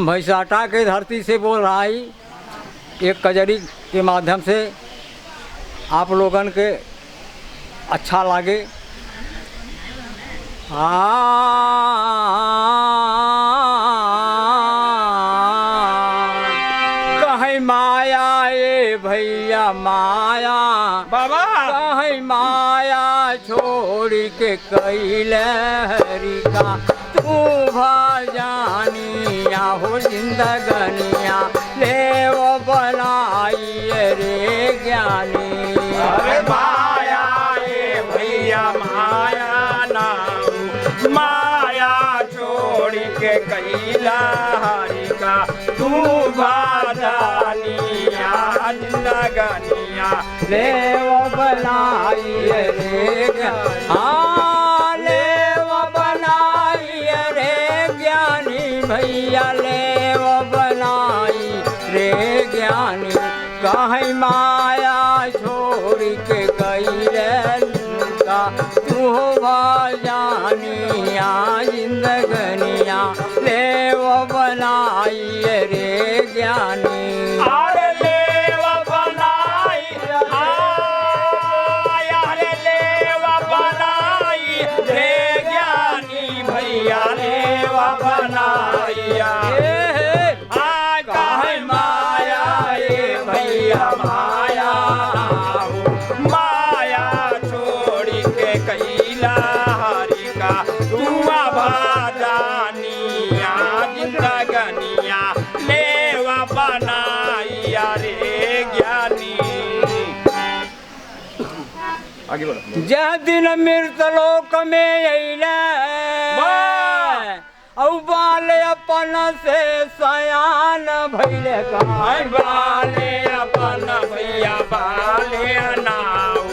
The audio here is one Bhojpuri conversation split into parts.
भैंसाटा के धरती से बोल रहा है, एक कजरी के माध्यम से आप लोगन के अच्छा लागे। कहीं माया ए भैया माया बाबा कहीं माया छोड़ के कैले हरि का तू भजानिया हो जिंदगनिया ले वो बनाई रे ज्ञानी। अरे माया ए भैया माया नाऊ माया छोड़ के कैला हरि का तू भजानिया जिंदगनिया ले वो बनाई रे हाँ ले वो बनाई रे ज्ञानी भैया ले वो बनाई रे ज्ञानी। कहीं माया छोड़ के कैले का तू भजानिया जिंदगनिया ले वो बनाई रे ज्ञानी। अरे लेवा बनाई अरे लेवा बनाई रे ज्ञानी भैया लेवा बनाई आय काहे माया ए भैया माया माया छोड़ी के कैला हरि का तुआ भाजानिया जिंदगनिया लेवा बनाई रे ज्ञानी। आगे बढ़ो। जह दिन मृत लोक में अइले औ बाल अपन से सयान भइले आई बाले अपन भैया बाले नाऊ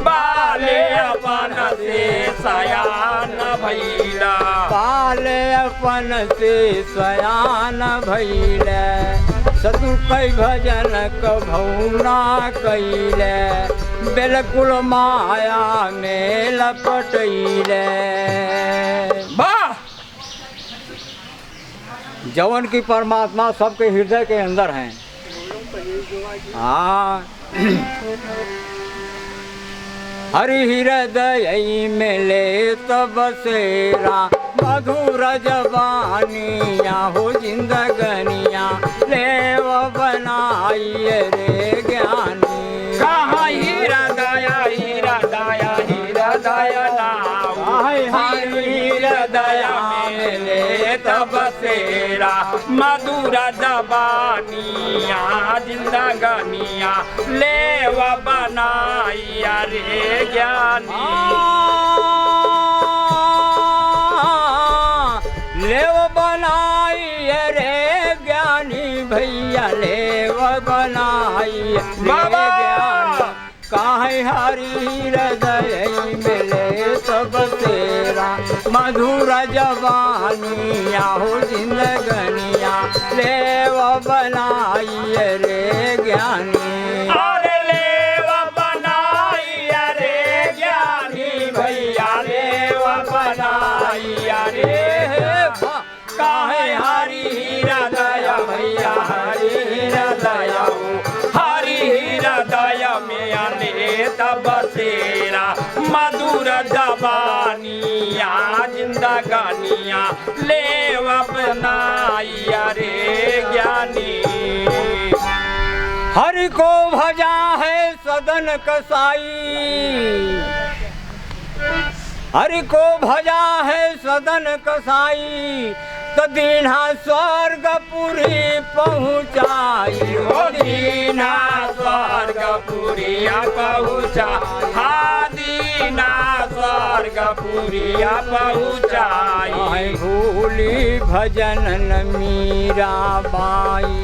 बाले अपन से सयान भैला बाल अपन से सयान भइले सतु कई भजन कभौना कैले बिल्कुल माया में लपटैले। वाह जवन की परमात्मा सबके हृदय के अंदर हैं। हाँ हरि हृदय में ले तब सेरा मधुर जबानिया हो जिंदगनिया ले वो बनाई रे ज्ञानी। कहाँ हीरा दया नाऊ हीरा दया मेले तब सेरा मधुर जबानिया जिंदगनिया लेवा बनाई रे ज्ञानी। लेव बनाई रे ज्ञानी भैया लेव बनाई रे बाबा। ज्ञानी। काहे हरि हृदय मिले सब तेरा मधुर जवानिया हो जिंदगनिया लेव बनाई रे ज्ञानी। अरे लेवा बनाई रे ज्ञानी भैया लेवा बनाई रे काहे हरि हृदय भैया हरि हृदय हरि हृदय में आने तब सेरा मधुर जबानिया जिंदगनिया लेवा बनाई रे ज्ञानी। हरि को भजा है सदन कसाई हरि को भजा है सदन कसाई तो दीना स्वर्गपुरी पहुँचाई ओ दीना स्वर्गपुरिया पहुँचा हा दीना स्वर्गपुरिया पहुँचाई। भूली भजन मीरा बाई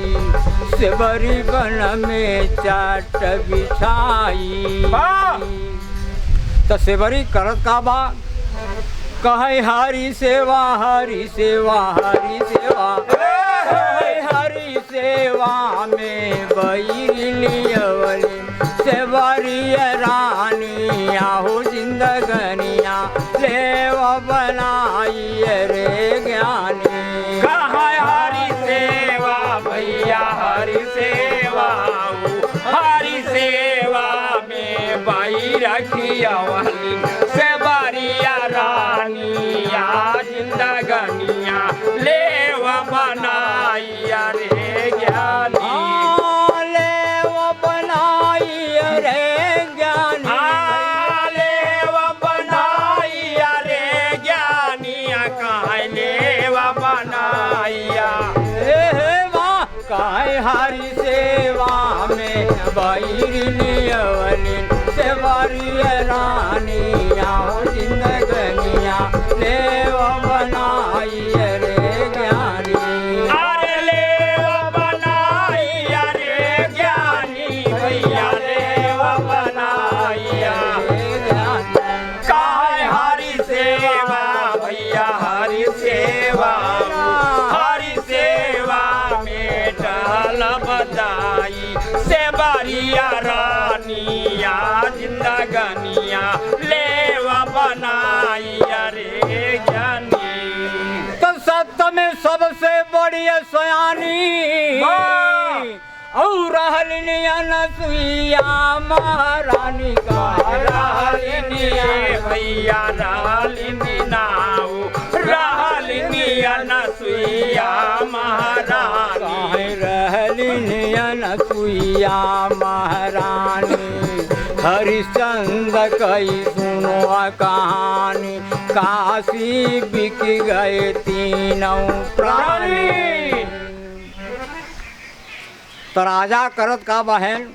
सेवरी बन में चाट बिछाई। तो सेवरी करत का बा कहे हरि सेवा हरि सेवा हरि सेवा हरि सेवा में बैलियवली सेवरी रानी हो जिंदगनिया लेवा बनाई रे ज्ञानी। कहाँ हरि से भैया हरि सेवा हरि सेवा में बाई रखिया वाली से बारिया रानिया जिंदगनिया लेव बनाइया रे ज्ञानी लेव बनाई रे ज्ञानी लेव बनाइया रे ज्ञानिया कहाँ लेव बनाइया काहे हरि सेवा में बैरियवलिन से बारिया रानिया जिंदगनिया लेव बनाई रे ज्ञानी अरे लेव बनाइया रे ज्ञानी भैया लेव बनाइया काय हरि सेवा भैया हरि सेवा हरि सेवा में टहल बदाई से बारिया रानिया जिंदगनिया लेव बनाइया रे ज्ञानी तो सत्य में सबसे बड़ी सयानी और रहलिया महारानी का रहलिनिया भैया रहलिनी नाऊ रहलिनिया नसुइया महारानी रहलिया नसुइया महारानी हरिश्चंद्र कई सुनो कहानी काशी बिक गए तीनों प्राणी तो राजा करत का बहन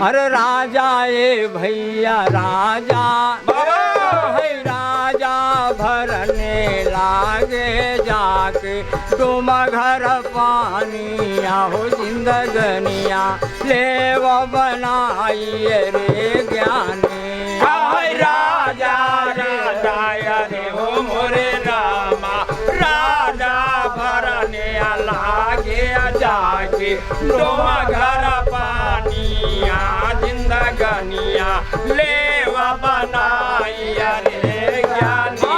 अरे राजा ए भैया राजा है राजा भरने लागे जाके तुम घर पानी हो जिंदगनिया लेव बनाई रे ज्ञानी हाय राजा राजा रे हो मोरे रामा राजा भरने लागे जाके तुम घर पानिया जिंदगनिया लेव बनाइया रे ज्ञानी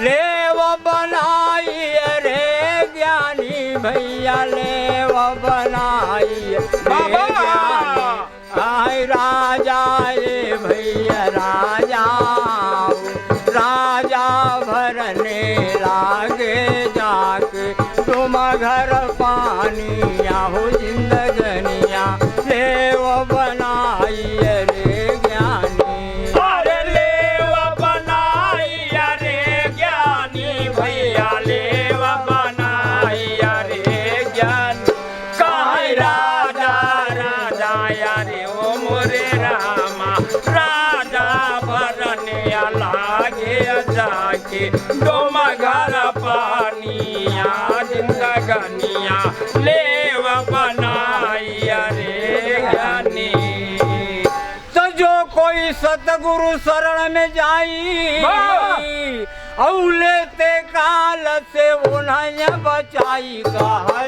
लेव बनाई रे ज्ञानी भैया लेव बनाई आय राजा ए भैया राजा राजा भरने लागे जाके तुम घर पानिया हो जिंदगनिया लेव बनाई रे ज्ञानी अरे लेव बनाइया रे ज्ञानी भैया लेव बनाइया रे ज्ञानी कहाँ राजा राजा रे ओ मोरे रामा राजा भरने लागे जाके तुम घर पानिया जिंदगनिया लेव बनाइया रे ज्ञानी तो जो कोई सतगुरु शरण में जाई और लेते काल से उन्हें बचाई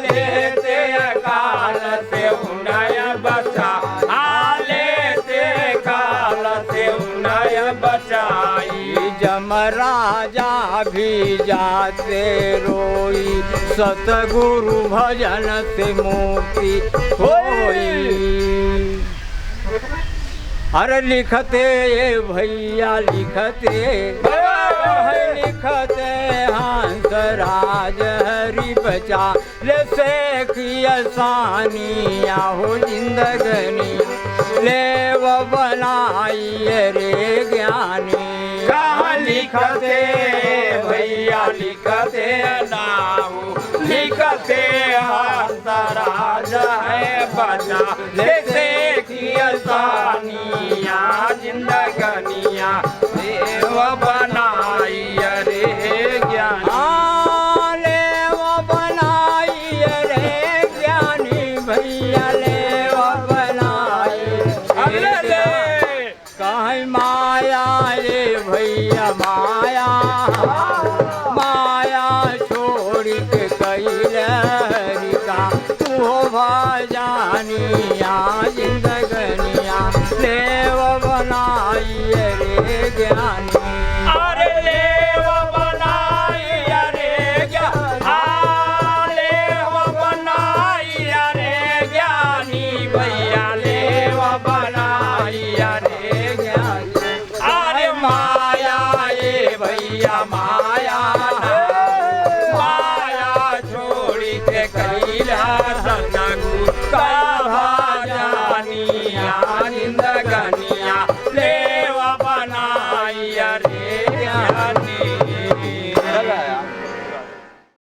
लेते काल से उन्हें बचा लेते काल से उन्हें बचाई जम राजा भी जाते रोई सतगुरु भजन से मुक्ति होई अरे लिखते ये भैया लिखते लिखते हंस राज हरि बचा ले सेखिया सानिया हो जिंदगनी लेव बनाई रे ज्ञानी कहाँ लिखते भैया लिखते नाम लिखते हंस राज है बचा ले सेखिया सानिया जिंदगनिया देव बनाई रे ज्ञानी लेव बनाई रे ज्ञानी भैया लेव बनाई कहीं माया रे भैया माया माया छोड़ के कैलरिका तू भजानिया जिंदगनिया लेव बनाई रे ज्ञानी। भैया